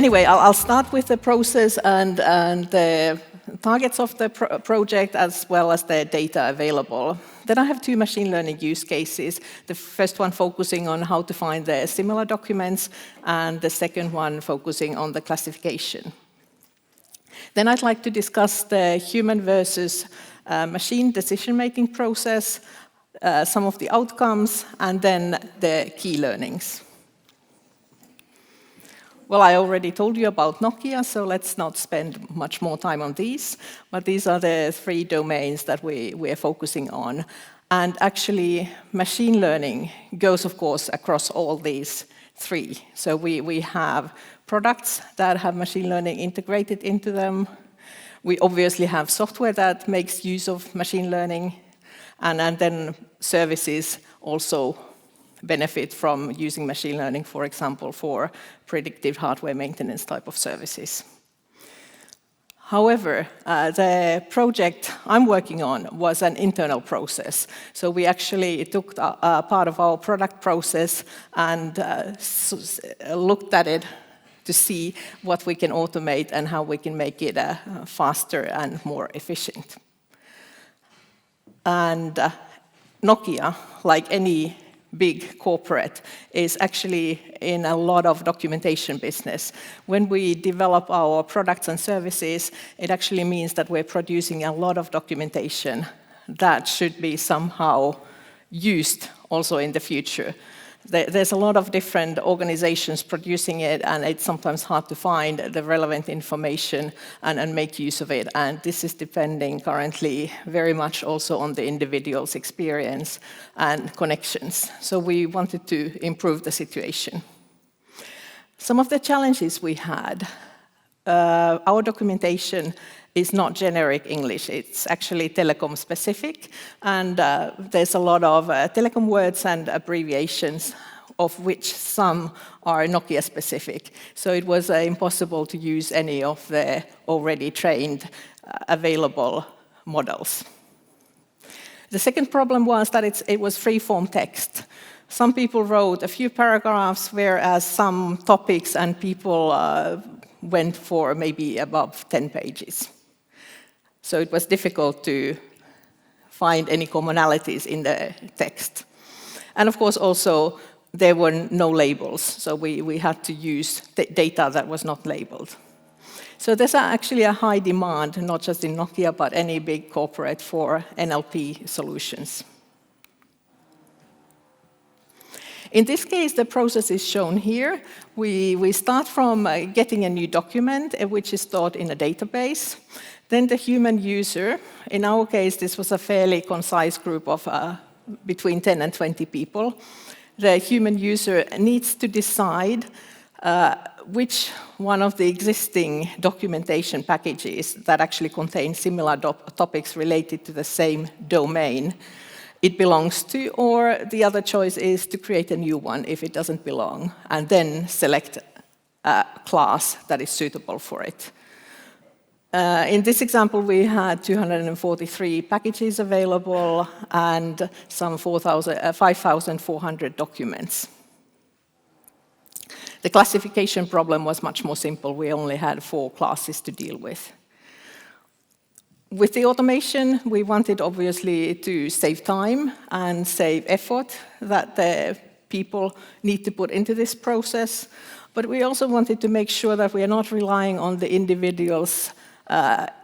anyway, I'll start with the process and the targets of the project as well as the data available. Then I have two machine learning use cases. The first one focusing on how to find the similar documents, and the second one focusing on the classification. Then I'd like to discuss the human versus machine decision-making process, some of the outcomes, and then the key learnings. Well, I already told you about Nokia, so let's not spend much more time on these. But these are the three domains that we are focusing on. And actually, machine learning goes, of course, across all these three. So we have products that have machine learning integrated into them. We obviously have software that makes use of machine learning. And then services also benefit from using machine learning, for example, for predictive hardware maintenance type of services. However, the project I'm working on was an internal process. So we actually took a part of our product process and looked at it to see what we can automate and how we can make it faster and more efficient. And Nokia, like any big corporate, is actually in a lot of documentation business. When we develop our products and services, it actually means that we're producing a lot of documentation that should be somehow used also in the future. There's a lot of different organizations producing it, and it's sometimes hard to find the relevant information and make use of it. And this is depending currently very much also on the individual's experience and connections. So we wanted to improve the situation. Some of the challenges we had, our documentation is not generic English. It's actually telecom specific, and there's a lot of telecom words and abbreviations, of which some are Nokia specific. So it was impossible to use any of the already trained available models. The second problem was that it was free-form text. Some people wrote a few paragraphs, whereas some topics and people went for maybe above 10 pages. So it was difficult to find any commonalities in the text. And of course, also, there were no labels, so we had to use data that was not labeled. So there's actually a high demand, not just in Nokia, but any big corporate, for NLP solutions. In this case, the process is shown here. We start from getting a new document, which is stored in a database. Then the human user, in our case, this was a fairly concise group of between 10 and 20 people. The human user needs to decide which one of the existing documentation packages that actually contain similar topics related to the same domain it belongs to, or the other choice is to create a new one if it doesn't belong, and then select a class that is suitable for it. In this example, we had 243 packages available and some 5,400 documents. The classification problem was much more simple. We only had 4 classes to deal with. With the automation, we wanted obviously to save time and save effort that the people need to put into this process. But we also wanted to make sure that we are not relying on the individual's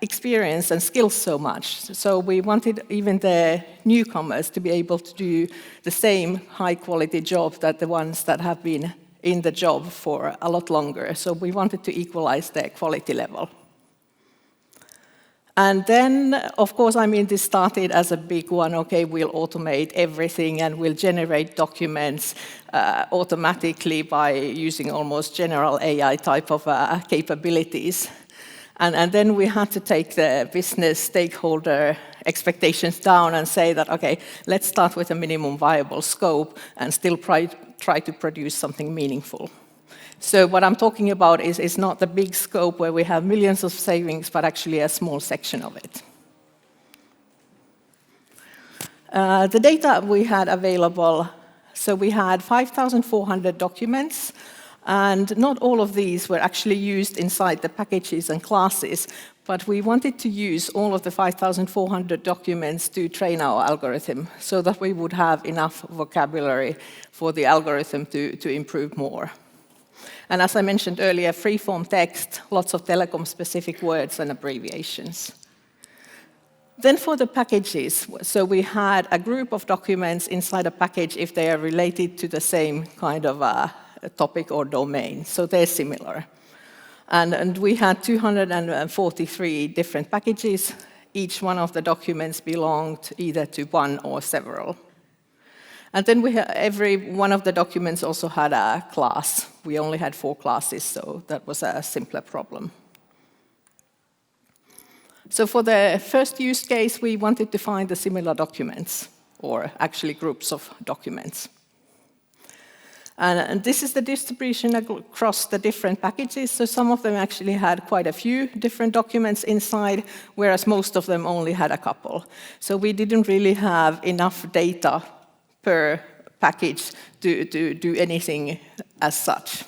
experience and skills so much. So we wanted even the newcomers to be able to do the same high-quality job that the ones that have been in the job for a lot longer. So we wanted to equalize the quality level. And then, of course, this started as a big one. Okay, we'll automate everything and we'll generate documents automatically by using almost general AI type of capabilities. And then we had to take the business stakeholder expectations down and say that, okay, let's start with a minimum viable scope and still try to produce something meaningful. So what I'm talking about is not the big scope where we have millions of savings, but actually a small section of it. The data we had available, so we had 5,400 documents, And not all of these were actually used inside the packages and classes, but we wanted to use all of the 5,400 documents to train our algorithm so that we would have enough vocabulary for the algorithm to improve more. And as I mentioned earlier, free-form text, lots of telecom-specific words and abbreviations. Then for the packages, so we had a group of documents inside a package if they are related to the same kind of topic or domain, so they're similar. And we had 243 different packages. Each one of the documents belonged either to one or several. And then every one of the documents also had a class. We only had 4 classes, so that was a simpler problem. So for the first use case, we wanted to find the similar documents, or actually groups of documents. And this is the distribution across the different packages. So some of them actually had quite a few different documents inside, whereas most of them only had a couple. So we didn't really have enough data per package to do anything as such.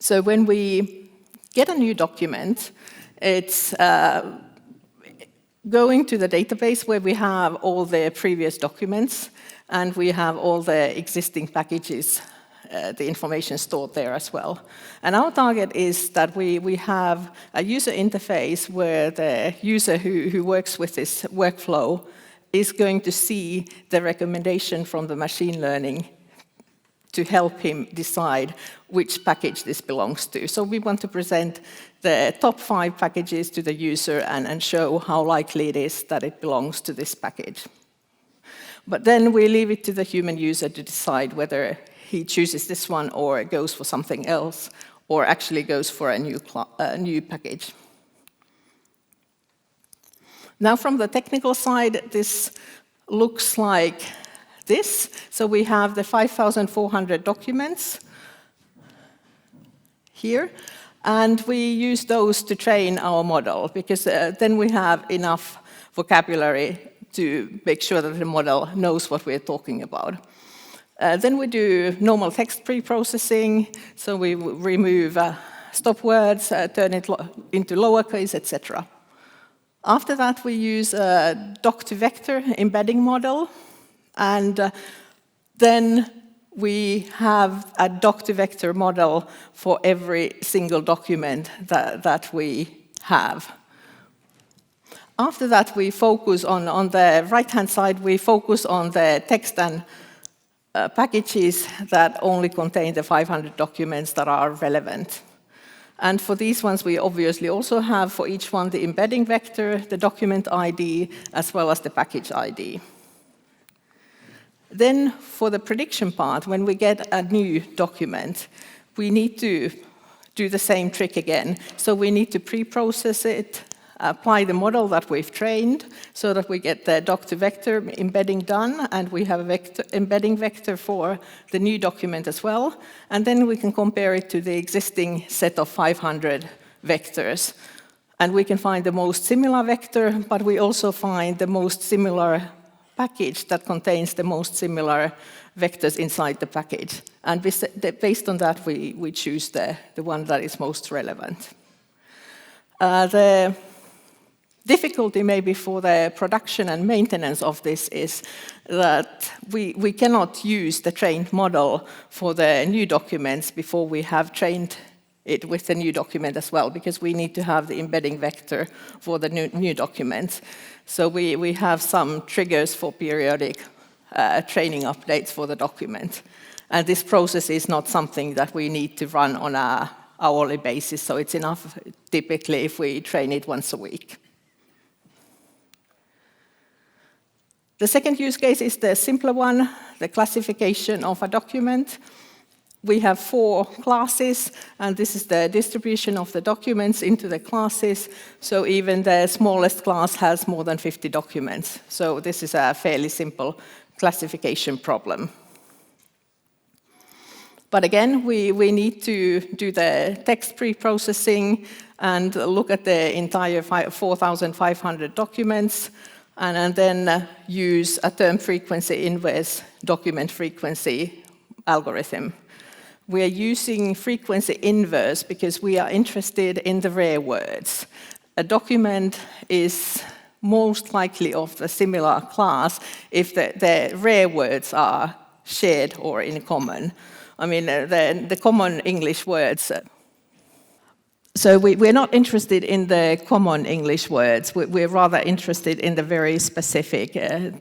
So when we get a new document, it's going to the database where we have all the previous documents, and we have all the existing packages, the information stored there as well. And our target is that we have a user interface where the user who works with this workflow is going to see the recommendation from the machine learning to help him decide which package this belongs to. So we want to present the top 5 packages to the user and show how likely it is that it belongs to this package. But then we leave it to the human user to decide whether he chooses this one or goes for something else, or actually goes for a new package. Now from the technical side, this looks like this. So we have the 5,400 documents here, and we use those to train our model, because then we have enough vocabulary to make sure that the model knows what we're talking about. Then we do normal text pre-processing, so we remove stop words, turn it into lowercase, etc. After that, we use a doc-to-vector embedding model, and then we have a doc-to-vector model for every single document that we have. After that, we focus on the right-hand side, we focus on the text and packages that only contain the 500 documents that are relevant. And for these ones, we obviously also have for each one the embedding vector, the document ID, as well as the package ID. Then for the prediction part, when we get a new document, we need to do the same trick again. So we need to pre-process it, apply the model that we've trained so that we get the doc-to-vector embedding done, and we have a embedding vector for the new document as well. And then we can compare it to the existing set of 500 vectors. And we can find the most similar vector, but we also find the most similar package that contains the most similar vectors inside the package. And based on that, we choose the one that is most relevant. The difficulty maybe for the production and maintenance of this is that we cannot use the trained model for the new documents before we have trained it with the new document as well, because we need to have the embedding vector for the new document. So we have some triggers for periodic training updates for the document. And this process is not something that we need to run on an hourly basis, so it's enough typically if we train it once a week. The second use case is the simpler one, the classification of a document. We have 4 classes, and this is the distribution of the documents into the classes. So even the smallest class has more than 50 documents. So this is a fairly simple classification problem. But again, we need to do the text pre-processing and look at the entire 4,500 documents, and then use a term frequency inverse document frequency algorithm. We are using frequency inverse because we are interested in the rare words. A document is most likely of the similar class if the rare words are shared or in common. I mean, the common English words. So we're not interested in the common English words. We're rather interested in the very specific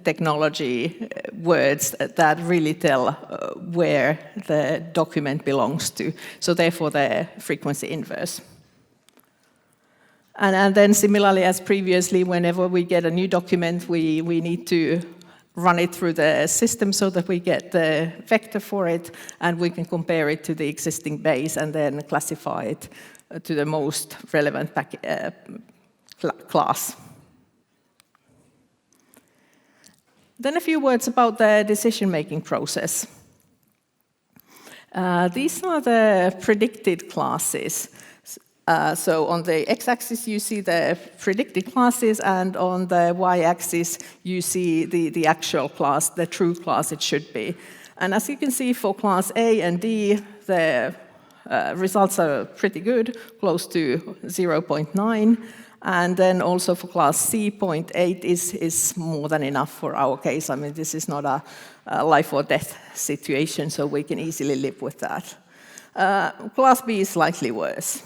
technology words that really tell where the document belongs to. So therefore, the frequency inverse. And then similarly as previously, whenever we get a new document, we need to run it through the system so that we get the vector for it, and we can compare it to the existing base and then classify it to the most relevant class. Then a few words about the decision-making process. These are the predicted classes. So on the x-axis, you see the predicted classes, and on the y-axis, you see the actual class, the true class it should be. And as you can see, for class A and D, the results are pretty good, close to 0.9. And then also for class C, 0.8 is more than enough for our case. I mean, this is not a life or death situation, so we can easily live with that. Class B is slightly worse.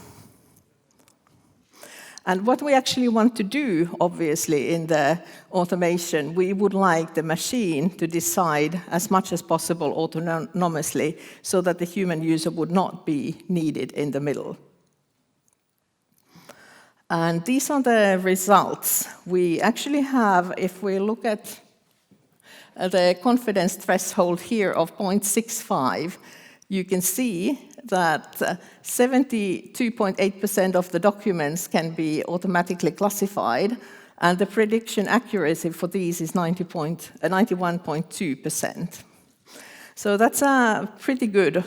And what we actually want to do, obviously, in the automation, we would like the machine to decide as much as possible autonomously so that the human user would not be needed in the middle. And these are the results. We actually have, if we look at the confidence threshold here of 0.65, you can see that 72.8% of the documents can be automatically classified, and the prediction accuracy for these is 91.2%. So that's a pretty good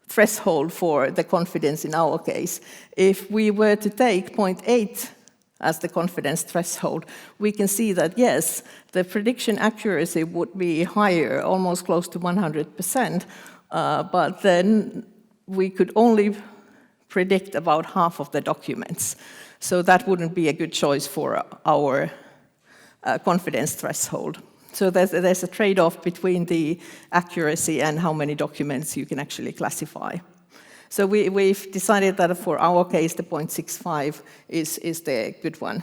threshold for the confidence in our case. If we were to take 0.8 as the confidence threshold, we can see that, yes, the prediction accuracy would be higher, almost close to 100%, but then we could only predict about half of the documents. So that wouldn't be a good choice for our confidence threshold. So there's a trade-off between the accuracy and how many documents you can actually classify. So we've decided that for our case, the 0.65 is the good one.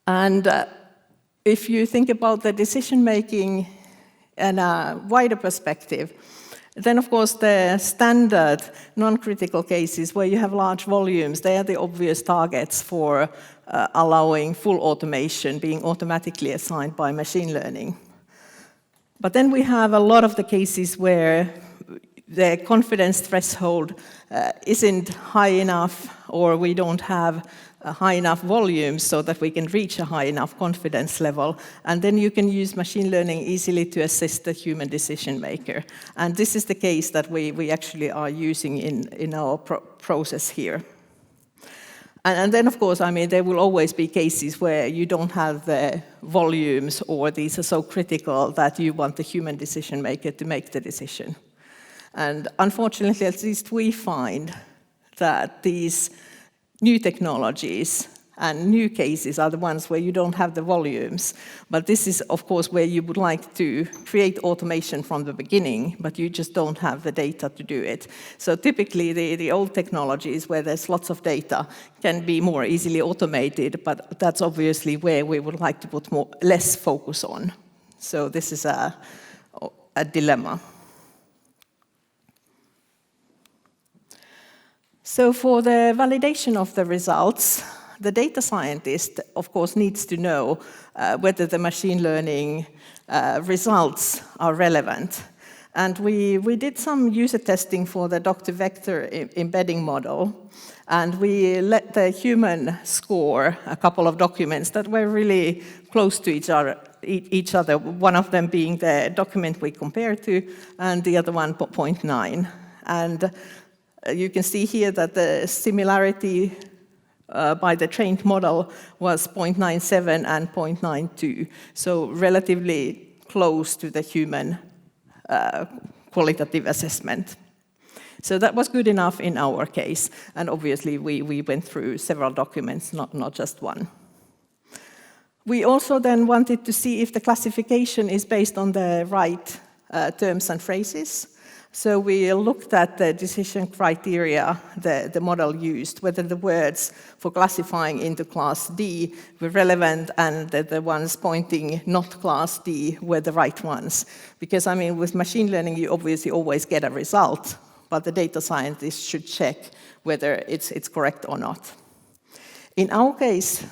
And if you think about the decision-making in a wider perspective, then of course the standard non-critical cases where you have large volumes, they are the obvious targets for allowing full automation being automatically assigned by machine learning. But then we have a lot of the cases where the confidence threshold isn't high enough, or we don't have a high enough volume so that we can reach a high enough confidence level. And then you can use machine learning easily to assist the human decision maker. And this is the case that we actually are using in our process here. And then, of course, I mean, there will always be cases where you don't have the volumes, or these are so critical that you want the human decision maker to make the decision. And unfortunately, at least we find that these new technologies and new cases are the ones where you don't have the volumes. But this is, of course, where you would like to create automation from the beginning, but you just don't have the data to do it. So typically, the old technologies where there's lots of data can be more easily automated, but that's obviously where we would like to put less focus on. So this is a dilemma. So for the validation of the results, the data scientist, of course, needs to know whether the machine learning results are relevant. And we did some user testing for the doctor-vector embedding model, and we let the human score a couple of documents that were really close to each other, one of them being the document we compared to, and the other one 0.9. And you can see here that the similarity by the trained model was 0.97 and 0.92, so relatively close to the human qualitative assessment. So that was good enough in our case, and obviously we went through several documents, not just one. We also then wanted to see if the classification is based on the right terms and phrases. So we looked at the decision criteria the model used, whether the words for classifying into class D were relevant and that the ones pointing not class D were the right ones. Because, I mean, with machine learning, you obviously always get a result, but the data scientist should check whether it's correct or not. In our case,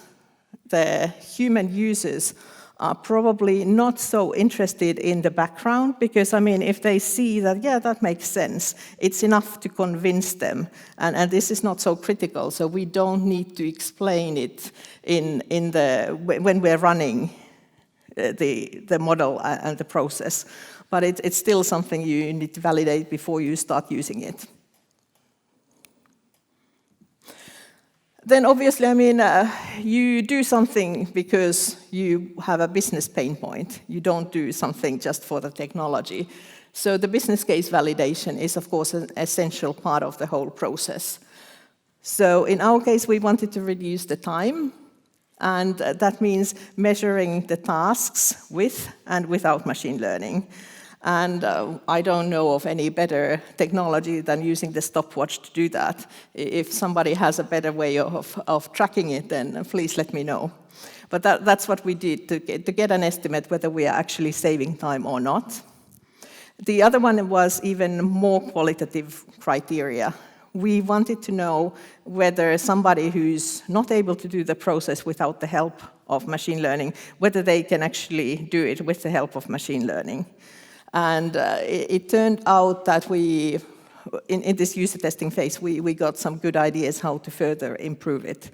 the human users are probably not so interested in the background because, I mean, if they see that, yeah, that makes sense, it's enough to convince them. And this is not so critical, so we don't need to explain it when we're running the model and the process. But it's still something you need to validate before you start using it. Then obviously, I mean, you do something because you have a business pain point. You don't do something just for the technology. So the business case validation is, of course, an essential part of the whole process. So in our case, we wanted to reduce the time, and that means measuring the tasks with and without machine learning. And I don't know of any better technology than using the stopwatch to do that. If somebody has a better way of tracking it, then please let me know. But that's what we did to get an estimate whether we are actually saving time or not. The other one was even more qualitative criteria. We wanted to know whether somebody who's not able to do the process without the help of machine learning, whether they can actually do it with the help of machine learning. And it turned out that in this user testing phase, we got some good ideas how to further improve it.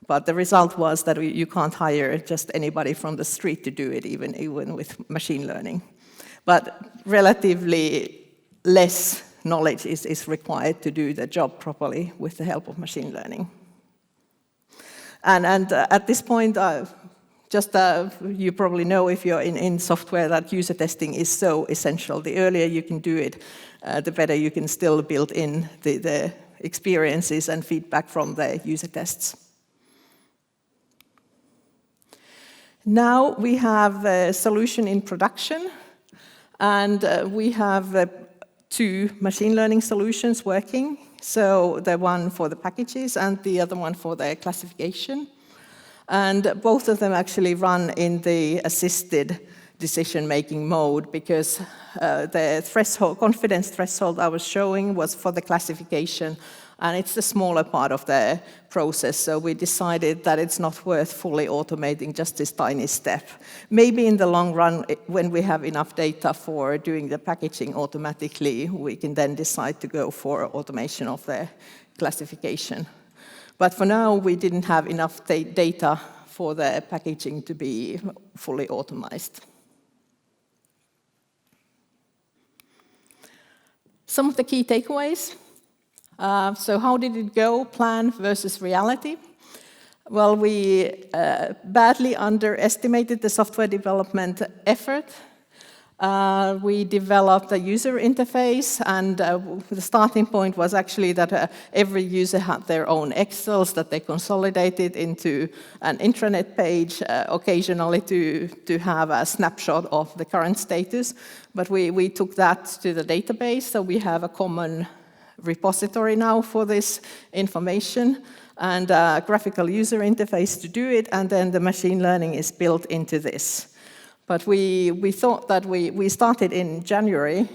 But the result was that you can't hire just anybody from the street to do it, even with machine learning. But relatively less knowledge is required to do the job properly with the help of machine learning. And at this point, you probably know if you're in software that user testing is so essential. The earlier you can do it, the better you can still build in the experiences and feedback from the user tests. Now we have a solution in production, and we have 2 machine learning solutions working. So the one for the packages and the other one for the classification. And both of them actually run in the assisted decision-making mode because the confidence threshold I was showing was for the classification, and it's the smaller part of the process. So we decided that it's not worth fully automating just this tiny step. Maybe in the long run, when we have enough data for doing the packaging automatically, we can then decide to go for automation of the classification. But for now, we didn't have enough data for the packaging to be fully automized. Some of the key takeaways. So how did it go, plan versus reality? Well, we badly underestimated the software development effort. We developed a user interface, and the starting point was actually that every user had their own Excels that they consolidated into an intranet page, occasionally to have a snapshot of the current status. But we took that to the database, so we have a common repository now for this information, and a graphical user interface to do it, and then the machine learning is built into this. But we thought that we started in January,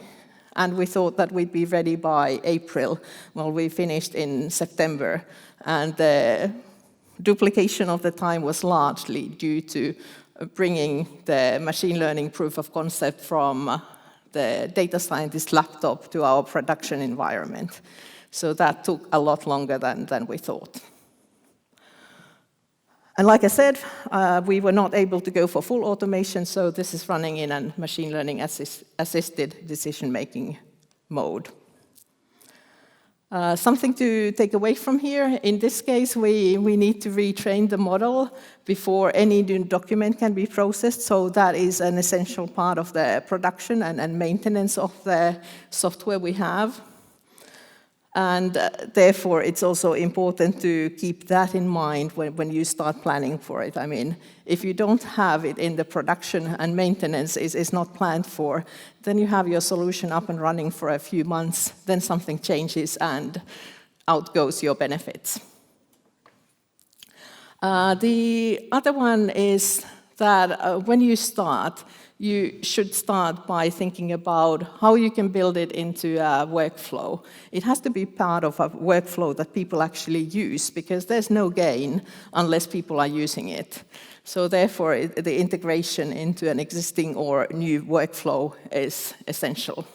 and we thought that we'd be ready by April. Well, we finished in September, and the duplication of the time was largely due to bringing the machine learning proof of concept from the data scientist laptop to our production environment. So that took a lot longer than we thought. And like I said, we were not able to go for full automation, so this is running in a machine learning assisted decision-making mode. Something to take away from here, in this case, we need to retrain the model before any new document can be processed, so that is an essential part of the production and maintenance of the software we have. And therefore, it's also important to keep that in mind when you start planning for it. I mean, if you don't have it in the production and maintenance is not planned for, then you have your solution up and running for a few months, then something changes and out goes your benefits. The other one is that when you start, you should start by thinking about how you can build it into a workflow. It has to be part of a workflow that people actually use, because there's no gain unless people are using it. So therefore, the integration into an existing or new workflow is essential.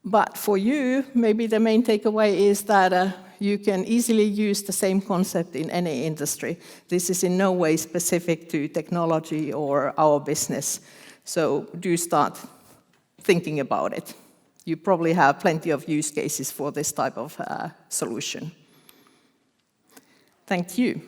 But for you, maybe the main takeaway is that you can easily use the same concept in any industry. This is in no way specific to technology or our business. So do start thinking about it. You probably have plenty of use cases for this type of solution. Thank you.